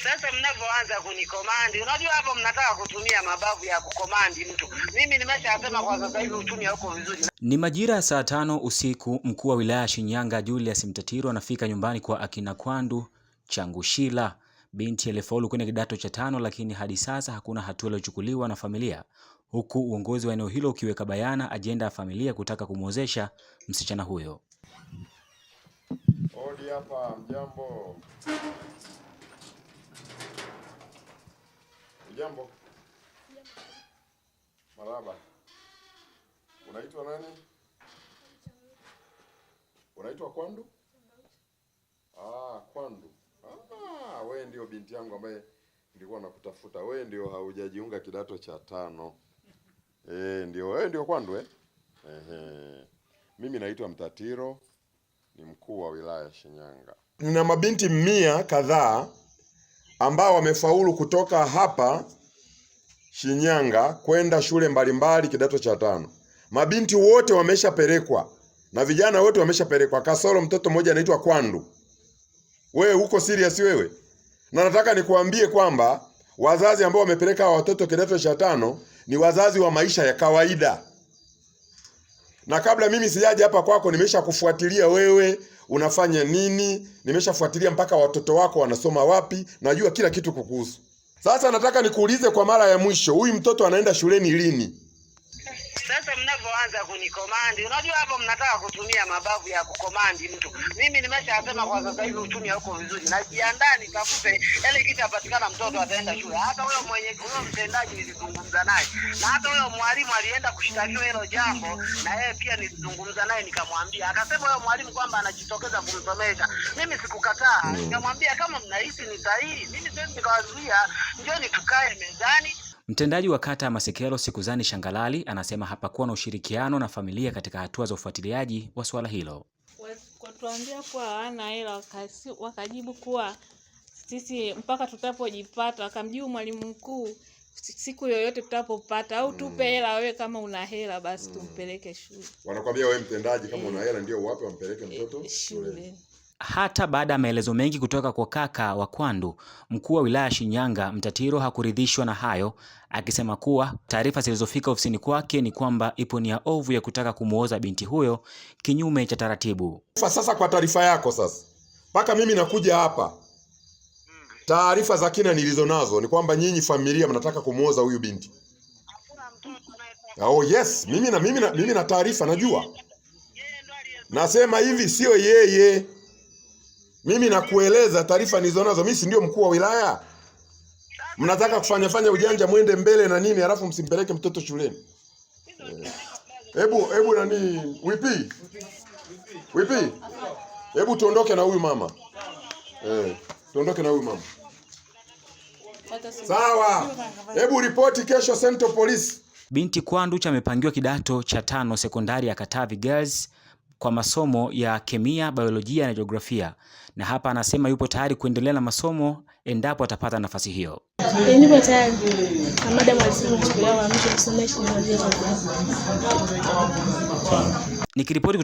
Sasa mnapoanza kunikomandi, unajua hapo mnataka kutumia mabavu ya kukomandi mtu. Mimi nimeshasema kwa sasa hivi uchumi hauko vizuri. Ni majira ya saa 5 usiku, mkuu wa wilaya Shinyanga Julius Mtatiro anafika nyumbani kwa akina Kwandu Changushila, binti aliyefaulu kwenye kidato cha 5, lakini hadi sasa hakuna hatua iliyochukuliwa na familia, huku uongozi wa eneo hilo ukiweka bayana ajenda ya familia kutaka kumwozesha msichana huyo. Odi hapa, mjambo. Mjambo. Marhaba. Unaitwa nani? Unaitwa Kwandu? Kwandu. Wewe ndio binti yangu ambaye nilikuwa nakutafuta. Wewe ndio haujajiunga kidato cha 5. Wewe ndio Kwandu Mimi naitwa Mtatiro, ni mkuu wa wilaya Shinyanga. Nina mabinti 100 kadhaa ambao wamefaulu kutoka hapa Shinyanga kwenda shule mbalimbali kidato cha 5. Mabinti wote wameshapelekwa na vijana wote wameshapelekwa, kasoro mtoto mmoja anaitwa Kwandu. Wewe uko serious wewe? Na nataka nikuambie kwamba wazazi ambao wamepeleka watoto kidato cha 5 ni wazazi wa maisha ya kawaida. Na kabla mimi sijaje hapa kwako, nimeshakufuatilia wewe unafanya nini, nimeshafuatilia mpaka watoto wako wanasoma wapi, najua kila kitu kukuhusu. Sasa nataka nikuulize kwa mara ya mwisho, huyu mtoto anaenda shuleni lini? Sasa mnapoanza kunikomandi, unajua hapo mnataka kutumia mabavu ya kukomandi mtu. Mimi nimeshasema kwa sasa hivi uchumi hauko vizuri. Na jiandaa nitafute ile kitu apatikana mtoto ataenda shule. Hata huyo mtendaji nilizungumza naye. Na hata huyo mwalimu alienda kushtakiwa hilo jambo, na yeye pia nilizungumza naye nikamwambia. Akasema huyo mwalimu kwamba anajitokeza kumsomesha. Mimi sikukataa. Nikamwambia kama mnahisi ni sahihi, mimi siwezi nikawazuia, njoni tukae mezani. Mtendaji wa kata ya Masekelo Sikuzani Shangalali anasema hapakuwa na ushirikiano na familia katika hatua za ufuatiliaji wa swala hilo. Watuambia kuwa hawana hela, wakajibu kuwa sisi mpaka tutapojipata, wakamjibu mwalimu mkuu siku yoyote tutapopata, au tupe hela wewe, kama una hela basi tumpeleke shule. Wanakuambia wewe mtendaji, kama una hela ndio wape wampeleke mtoto shule. Hata baada ya maelezo mengi kutoka kwa kaka wa Kwandu, mkuu wa wilaya Shinyanga Mtatiro hakuridhishwa na hayo, akisema kuwa taarifa zilizofika ofisini kwake ni kwamba ipo nia ovu ya kutaka kumuoza binti huyo kinyume cha taratibu. Sasa kwa taarifa yako sasa, mpaka mimi nakuja hapa, taarifa za kina nilizonazo ni kwamba nyinyi familia mnataka kumuoza huyu binti. Oh yes, mimi na taarifa najua. Nasema hivi sio yeye. Mimi nakueleza taarifa nilizonazo, mimi si ndio mkuu wa wilaya. Mnataka kufanya ujanja mwende mbele na nini, halafu msimpeleke mtoto shuleni. Hebu nani Wipi? Hebu tuondoke na huyu mama. Tuondoke na huyu mama. Sawa. Hebu ripoti kesho Central Police. Binti Kwandu amepangiwa kidato cha 5 sekondari ya Katavi Girls kwa masomo ya kemia, biolojia na jiografia, na hapa anasema yupo tayari kuendelea na masomo endapo atapata nafasi hiyo. Nipo tayari. Madam alisema kuchukua mtu kusomesha. Nikiripoti